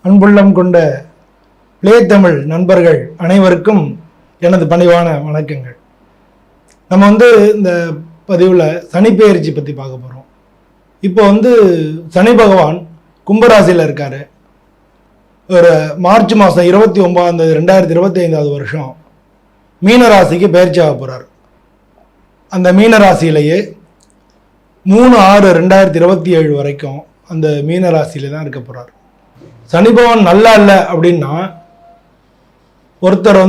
அன்புள்ளம் கொண்ட பிளே தமிழ் நண்பர்கள் அனைவருக்கும் எனது பணிவான வணக்கங்கள். நம்ம இந்த பதிவில் சனி பெயர்ச்சி பற்றி பார்க்க போகிறோம். இப்போ சனி பகவான் கும்பராசியில் இருக்கார். ஒரு மார்ச் மாதம் 29 2025 வருஷம் மீனராசிக்கு பெயர்ச்சி ஆக போகிறார். அந்த மீனராசியிலேயே 3/6/2027 வரைக்கும் அந்த மீனராசியில தான் இருக்க போகிறார். சனி பகவான் நல்லா இல்லை அப்படின்னா ஒருத்தர்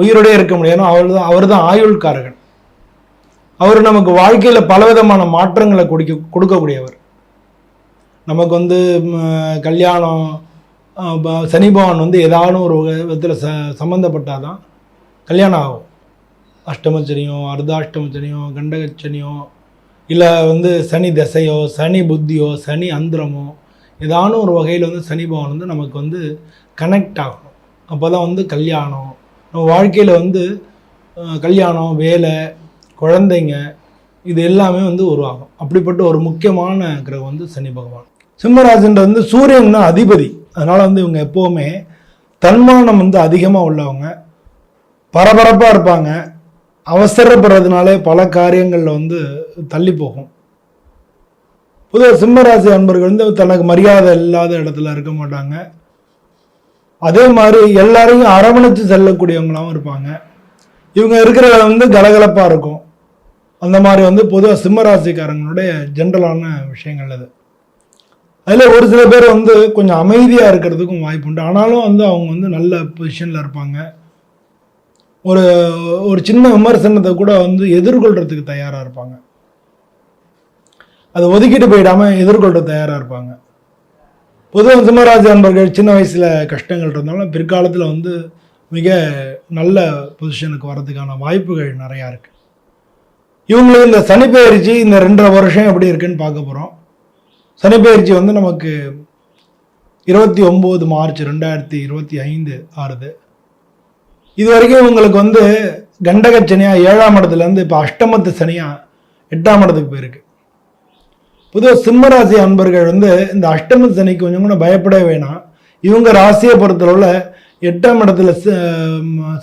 உயிரோடே இருக்க முடியாது. அவர் தான் ஆயுள்காரகன். அவர் நமக்கு வாழ்க்கையில் பலவிதமான மாற்றங்களை கொடுக்கக்கூடியவர். நமக்கு கல்யாணம் சனி பகவான் ஏதாவது ஒரு விதத்தில் சம்மந்தப்பட்டாதான் கல்யாணம் ஆகும். அஷ்டமச்சனியோ அர்த்தாஷ்டமச்சனியோ கண்டகச்சனியோ இல்லை சனி தசையோ சனி புத்தியோ சனி அந்திரமோ ஏதான ஒரு வகையில் சனி பகவான் நமக்கு கனெக்ட் ஆகணும். அப்போ தான் கல்யாணம் நம்ம வாழ்க்கையில் கல்யாணம் வேலை குழந்தைங்க இது எல்லாமே உருவாகும். அப்படிப்பட்ட ஒரு முக்கியமான கிரகம் சனி பகவான். சிம்மராசின்ற சூரியன் தான் அதிபதி. அதனால் இவங்க எப்போவுமே தன்மானம் அதிகமாக உள்ளவங்க, பரபரப்பாக இருப்பாங்க. அவசரப்படுறதுனாலே பல காரியங்களில் தள்ளி போகும். பொதுவாக சிம்மராசி அன்பர்கள் தனக்கு மரியாதை இல்லாத இடத்துல இருக்க மாட்டாங்க. அதே மாதிரி எல்லாரையும் அரவணைச்சு செல்லக்கூடியவங்களாகவும் இருப்பாங்க. இவங்க இருக்கிற கலகலப்பாக இருக்கும். அந்த மாதிரி பொதுவாக சிம்மராசிக்காரங்களுடைய ஜென்ரலான விஷயங்கள் அது. அதில் ஒரு சில பேர் கொஞ்சம் அமைதியாக இருக்கிறதுக்கும் வாய்ப்பு உண்டு. ஆனாலும் அவங்க நல்ல பொசிஷனில் இருப்பாங்க. ஒரு சின்ன விமர்சனத்தை கூட எதிர்கொள்கிறதுக்கு தயாராக இருப்பாங்க. அதை ஒதுக்கிட்டு போயிடாமல் எதிர்கொள்ள தயாராக இருப்பாங்க. பொதுவாக சிம்மராசி அன்பர்கள் சின்ன வயசில் கஷ்டங்கள் இருந்தாலும் பிற்காலத்தில் மிக நல்ல பொசிஷனுக்கு வர்றதுக்கான வாய்ப்புகள் நிறையா இருக்குது. இவங்களுக்கு இந்த சனி பெயர்ச்சி இந்த 2.5 வருஷம் எப்படி இருக்குன்னு பார்க்க போகிறோம். சனி பெயர்ச்சி நமக்கு 29 மார்ச் 2025 ஆறுது. இது வரைக்கும் இவங்களுக்கு கண்டகச்சனியா 7ஆம் இடத்துலேருந்து இப்போ அஷ்டமத்து சனியா 8ஆம் இடத்துக்கு போயிருக்கு. பொதுவாக சிம்மராசி அன்பர்கள் இந்த அஷ்டமத்து சனிக்கு கொஞ்சம் கூட பயப்பட வேணாம். இவங்க ராசியை பொறுத்தளவில் 8ஆம் இடத்துல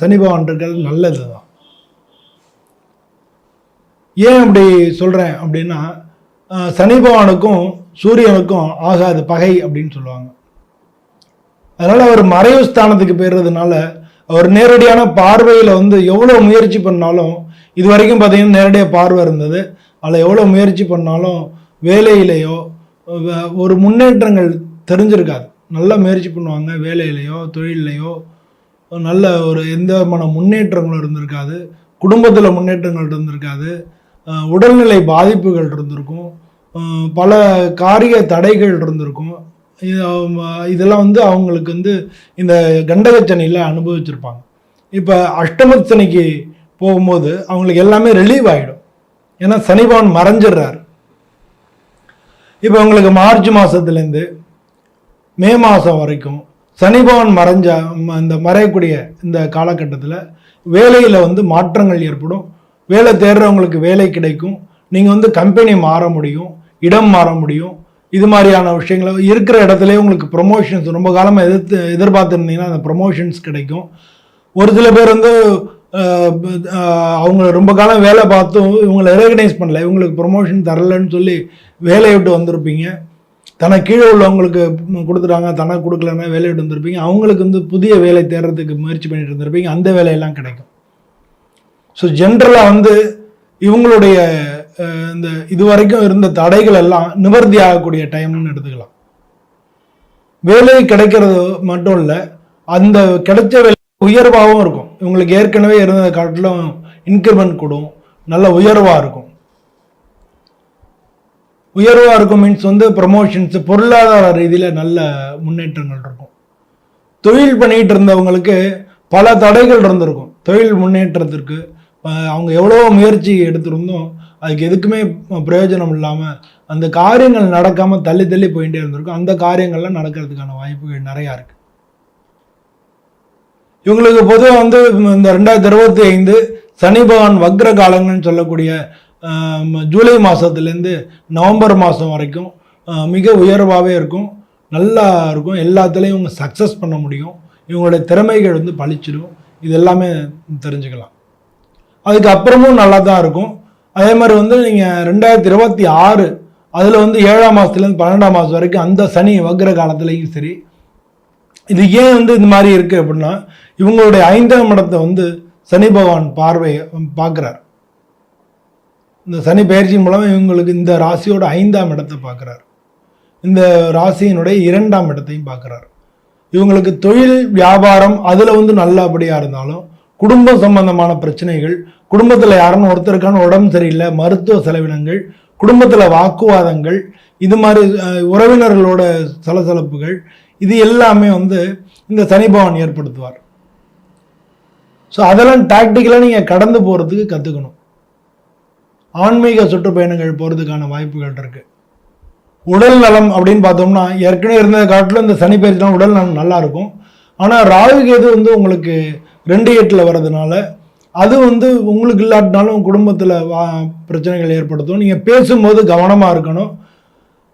சனி பகவான் இருக்கிறது நல்லது தான். ஏன் அப்படி சொல்கிறேன் அப்படின்னா, சனி பகவானுக்கும் சூரியனுக்கும் ஆகாது பகை அப்படின்னு சொல்லுவாங்க. அதனால் அவர் மறைவு ஸ்தானத்துக்கு போயிடுறதுனால அவர் நேரடியான பார்வையில் எவ்வளோ முயற்சி பண்ணாலும், இது வரைக்கும் பார்த்தீங்கன்னா நேரடியாக பார்வை இருந்தது, அதில் எவ்வளோ முயற்சி பண்ணாலும் வேலையிலையோ ஒரு முன்னேற்றங்கள் தெரிஞ்சிருக்காது. நல்லா முயற்சி பண்ணுவாங்க, வேலையிலையோ தொழிலையோ நல்ல ஒரு எந்த விதமான முன்னேற்றங்களும் இருந்திருக்காது, குடும்பத்தில் முன்னேற்றங்கள் இருந்திருக்காது, உடல்நிலை பாதிப்புகள் இருந்திருக்கும், பல காரிய தடைகள் இருந்திருக்கும். இதெல்லாம் அவங்களுக்கு இந்த கண்டகச்சனியில் அனுபவிச்சிருப்பாங்க. இப்போ அஷ்டமத்து சனிக்கு போகும்போது அவங்களுக்கு எல்லாமே ரிலீவ் ஆகிடும். ஏன்னா சனி பகவான் மறைஞ்சிடுறாரு. இப்போ உங்களுக்கு மார்ச் மாதத்துலேருந்து மே மாதம் வரைக்கும் சனி பகவான் இந்த மறையக்கூடிய இந்த காலகட்டத்தில் வேலையில் மாற்றங்கள் ஏற்படும். வேலை தேடுறவங்களுக்கு வேலை கிடைக்கும். நீங்கள் கம்பெனி மாற முடியும், இடம் மாற முடியும். இது மாதிரியான விஷயங்கள் இருக்கிற இடத்துல உங்களுக்கு ப்ரொமோஷன்ஸ் ரொம்ப காலமாக எதிர்பார்த்துருந்தீங்கன்னா அந்த ப்ரொமோஷன்ஸ் கிடைக்கும். ஒரு சில பேர் அவங்க ரொம்ப காலம் வேலை பார்த்தும் இவங்களை ரெகனைஸ் பண்ணல, இவங்களுக்கு ப்ரொமோஷன் தரலன்னு சொல்லி வேலையை விட்டு வந்திருப்பீங்க. தனக்கு கீழே உள்ளவங்களுக்கு கொடுத்துட்டாங்க, தனக்கு கொடுக்கலன்னா வேலையை விட்டு வந்திருப்பீங்க. அவங்களுக்கு புதிய வேலை தேடுறதுக்கு முயற்சி பண்ணிட்டு இருந்திருப்பீங்க. அந்த வேலையெல்லாம் கிடைக்கும். ஸோ ஜென்ரலாக இவங்களுடைய இந்த இது வரைக்கும் இருந்த தடைகள் எல்லாம் நிவர்த்தி ஆகக்கூடிய டைம்னு எடுத்துக்கலாம். வேலை கிடைக்கிறது மட்டும் இல்லை, அந்த கிடைச்ச வேலை உயர்வாகவும் இருக்கும். இவங்களுக்கு ஏற்கனவே இருந்ததை காட்டிலும் இன்க்ரிமெண்ட் கூடும், நல்ல உயர்வாக இருக்கும். உயர்வாக இருக்கும் மீன்ஸ் ப்ரமோஷன்ஸ், பொருளாதார ரீதியில் நல்ல முன்னேற்றங்கள் இருக்கும். தொழில் பண்ணிகிட்டு இருந்தவங்களுக்கு பல தடைகள் இருந்திருக்கும். தொழில் முன்னேற்றத்திற்கு அவங்க எவ்வளோ முயற்சி எடுத்திருந்தோம், அதுக்கு எதுக்குமே பிரயோஜனம் இல்லாமல் அந்த காரியங்கள் நடக்காமல் தள்ளி தள்ளி போயிட்டே இருந்திருக்கும். அந்த காரியங்கள்லாம் நடக்கிறதுக்கான வாய்ப்புகள் நிறையா இருக்குது. இவங்களுக்கு பொதுவாக இந்த 2025 சனி பகவான் வக்ர காலங்கள்னு சொல்லக்கூடிய ஜூலை மாதத்துலேருந்து நவம்பர் மாதம் வரைக்கும் மிக உயர்வாகவே இருக்கும். நல்லா இருக்கும். எல்லாத்துலேயும் இவங்க சக்ஸஸ் பண்ண முடியும். இவங்களுடைய திறமைகள் வந்து பளிச்சிடும். இது எல்லாமே தெரிஞ்சுக்கலாம். அதுக்கப்புறமும் நல்லா தான் இருக்கும். அதே மாதிரி வந்து நீங்கள் 2026 அதில் வந்து 7ஆம் மாதத்துலேருந்து 12ஆம் மாதம் வரைக்கும் அந்த சனி வக்ர காலத்துலேயும் சரி, இது ஏன் வந்து இந்த மாதிரி இருக்குது அப்படின்னா, இவங்களுடைய 5ஆம் இடத்தை வந்து சனி பகவான் பார்வையை பார்க்குறார். இந்த சனி பயிற்சி மூலம் இவங்களுக்கு இந்த ராசியோட 5ஆம் இடத்தை பார்க்குறார். இந்த ராசியினுடைய 2ஆம் இடத்தையும் பார்க்குறார். இவங்களுக்கு தொழில் வியாபாரம் அதில் வந்து நல்லபடியாக இருந்தாலும் குடும்பம் சம்பந்தமான பிரச்சனைகள், குடும்பத்தில் யாருன்னு ஒருத்தருக்கான உடம்பு சரியில்லை, மருத்துவ செலவினங்கள், குடும்பத்தில் வாக்குவாதங்கள், இது மாதிரி உறவினர்களோட சலசலப்புகள், இது எல்லாமே வந்து இந்த சனி பகவான் ஏற்படுத்துவார். ஸோ அதெல்லாம் டாக்டிக்கலாக நீங்கள் கடந்து போகிறதுக்கு கற்றுக்கணும். ஆன்மீக சுற்றுப்பயணங்கள் போகிறதுக்கான வாய்ப்புகள் இருக்குது. உடல் நலம் அப்படின்னு பார்த்தோம்னா ஏற்கனவே இருந்த காட்டிலும் இந்த சனி பயிற்சி தான் உடல் நலம் நல்லா இருக்கும். ஆனால் ராகு கேது வந்து உங்களுக்கு 2-8 வர்றதுனால அது வந்து உங்களுக்கு இல்லாட்டினாலும் குடும்பத்தில் பிரச்சனைகள் ஏற்படுத்தும். நீங்கள் பேசும்போது கவனமாக இருக்கணும்.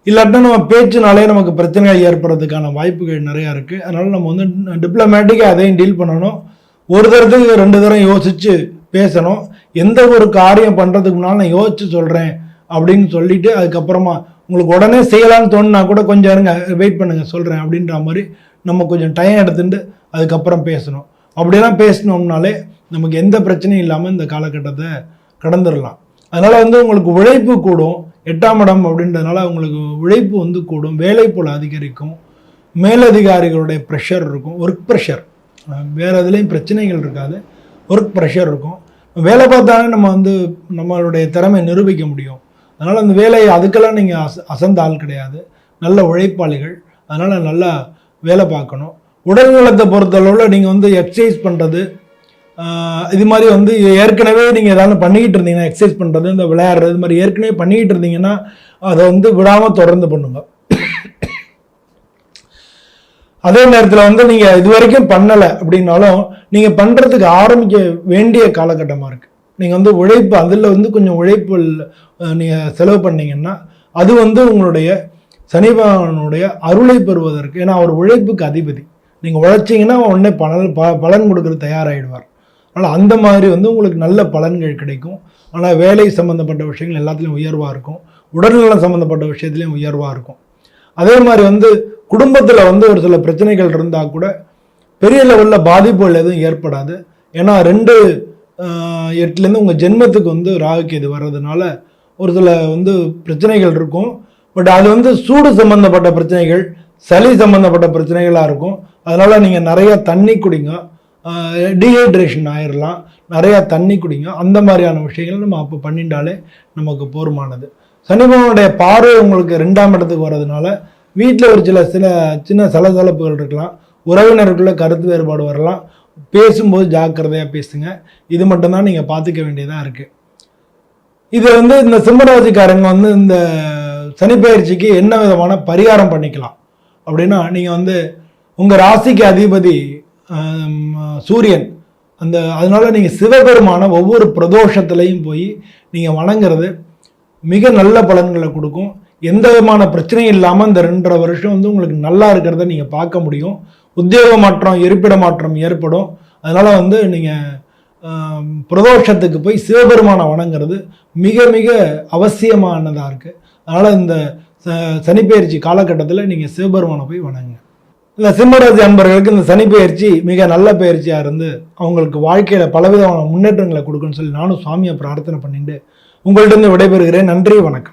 இல்லாட்டினா நம்ம பேச்சுனாலே நமக்கு பிரச்சனைகள் ஏற்படுறதுக்கான வாய்ப்புகள் நிறையா இருக்குது. அதனால் நம்ம வந்து டிப்ளமேட்டிக்காக அதையும் டீல் பண்ணணும். ஒரு தரத்துக்கு 2 தரம் யோசித்து பேசணும். எந்த ஒரு காரியம் பண்ணுறதுக்கு முன்னால் நான் யோசித்து சொல்கிறேன் அப்படின்னு சொல்லிவிட்டு அதுக்கப்புறமா உங்களுக்கு உடனே செய்யலான்னு தோணுனா கூட கொஞ்சம் இருங்க, வெயிட் பண்ணுங்கள், சொல்கிறேன் அப்படின்ற மாதிரி நம்ம கொஞ்சம் டைம் எடுத்துட்டு அதுக்கப்புறம் பேசணும். அப்படியெல்லாம் பேசினோம்னாலே நமக்கு எந்த பிரச்சனையும் இல்லாமல் இந்த காலகட்டத்தை கடந்துடலாம். அதனால் வந்து உங்களுக்கு உழைப்பு கூடும். 8ஆம் இடம் அப்படின்றதுனால உங்களுக்கு உழைப்பு வந்து கூடும், வேலைப்போல் அதிகரிக்கும், மேலதிகாரிகளுடைய ப்ரெஷர் இருக்கும், ஒர்க் ப்ரெஷர், வேறு எதுலேயும் பிரச்சனைகள் இருக்காது, ஒர்க் ப்ரெஷர் இருக்கும். வேலை பார்த்தாலே நம்ம வந்து நம்மளுடைய திறமை நிரூபிக்க முடியும். அதனால் அந்த வேலையை அதுக்கெல்லாம் நீங்கள் அசந்த ஆள் கிடையாது, நல்ல உழைப்பாளிகள். அதனால் நல்லா வேலை பார்க்கணும். உடல் நலத்தை பொறுத்தளவில் நீங்கள் வந்து எக்ஸசைஸ் பண்ணுறது, இது மாதிரி வந்து ஏற்கனவே நீங்கள் ஏதாவது பண்ணிக்கிட்டு இருந்தீங்கன்னா எக்ஸசைஸ் பண்ணுறது, இந்த விளையாடுறது, இது மாதிரி ஏற்கனவே பண்ணிக்கிட்டு இருந்தீங்கன்னா அதை வந்து விடாமல் தொடர்ந்து பண்ணுங்க. அதே நேரத்தில் வந்து நீங்கள் இது வரைக்கும் பண்ணலை அப்படின்னாலும் நீங்கள் பண்ணுறதுக்கு ஆரம்பிக்க வேண்டிய காலகட்டமாக இருக்குது. நீங்கள் வந்து உழைப்பு அதில் வந்து கொஞ்சம் உழைப்பு நீங்கள் செலவு பண்ணீங்கன்னா அது வந்து உங்களுடைய சனி பகவானுடைய அருளை பெறுவதற்கு, ஏன்னா அவர் உழைப்புக்கு அதிபதி. நீங்கள் உழைச்சிங்கன்னா உடனே பலன் கொடுக்குறது தயாராகிடுவார். ஆனால் அந்த மாதிரி வந்து உங்களுக்கு நல்ல பலன்கள் கிடைக்கும். ஆனால் வேலை சம்மந்தப்பட்ட விஷயங்கள் எல்லாத்துலேயும் உயர்வாக இருக்கும், உடல்நலம் சம்மந்தப்பட்ட விஷயத்துலையும் உயர்வாக இருக்கும். அதே மாதிரி வந்து குடும்பத்தில் வந்து ஒரு சில பிரச்சனைகள் இருந்தால் கூட பெரிய லெவலில் பாதிப்புகள் எதுவும் ஏற்படாது. ஏன்னா 2-8 உங்கள் ஜென்மத்துக்கு வந்து ராகுக்கு இது வர்றதுனால ஒரு சில வந்து பிரச்சனைகள் இருக்கும். பட் அது வந்து சூடு சம்மந்தப்பட்ட பிரச்சனைகள், சளி சம்மந்தப்பட்ட பிரச்சனைகளாக இருக்கும். அதனால் நீங்கள் நிறையா தண்ணி குடிங்க, டீஹைட்ரேஷன் ஆயிடலாம், நிறையா தண்ணி குடிங்க. அந்த மாதிரியான விஷயங்கள் நம்ம அப்போ பண்ணிட்டாலே நமக்கு போதுமானது. சனி பகவானுடைய பார்வை உங்களுக்கு 2ஆம் இடத்துக்கு வர்றதுனால வீட்டில் ஒரு சின்ன சலசலப்புகள் இருக்கலாம், உறவினருக்குள்ள கருத்து வேறுபாடு வரலாம். பேசும்போது ஜாக்கிரதையாக பேசுங்க. இது மட்டும்தான் நீங்கள் பார்த்துக்க வேண்டியதாக இருக்குது. இது வந்து இந்த சிம்மராசிக்காரங்க வந்து இந்த சனி பயிற்சிக்கு என்ன விதமான பரிகாரம் பண்ணிக்கலாம் அப்படின்னா, நீங்கள் வந்து உங்கள் ராசிக்கு அதிபதி சூரியன், அதனால நீங்கள் சிவபெருமான ஒவ்வொரு பிரதோஷத்துலையும் போய் நீங்கள் வணங்குறது மிக நல்ல பலன்களை கொடுக்கும். எந்த விதமான பிரச்சனையும் இல்லாமல் இந்த 2.5 வருஷம் வந்து உங்களுக்கு நல்லா இருக்கிறத நீங்கள் பார்க்க முடியும். உத்தியோக மாற்றம், இருப்பிட மாற்றம் ஏற்படும். அதனால் வந்து நீங்கள் பிரதோஷத்துக்கு போய் சிவபெருமானை வணங்குறது மிக மிக அவசியமானதாக இருக்குது. அதனால் இந்த சனிப்பெயர்ச்சி காலகட்டத்தில் நீங்கள் சிவபெருமானை போய் வணங்குங்க. இந்த சிம்மராசி அன்பர்களுக்கு இந்த சனிப்பெயர்ச்சி மிக நல்ல பயிற்சியாக இருந்து அவங்களுக்கு வாழ்க்கையில் பலவிதமான முன்னேற்றங்களை கொடுக்குன்னு சொல்லி நானும் சுவாமியை பிரார்த்தனை பண்ணிட்டு உங்கள்கிட்ட விடைபெறுகிறேன். நன்றி, வணக்கம்.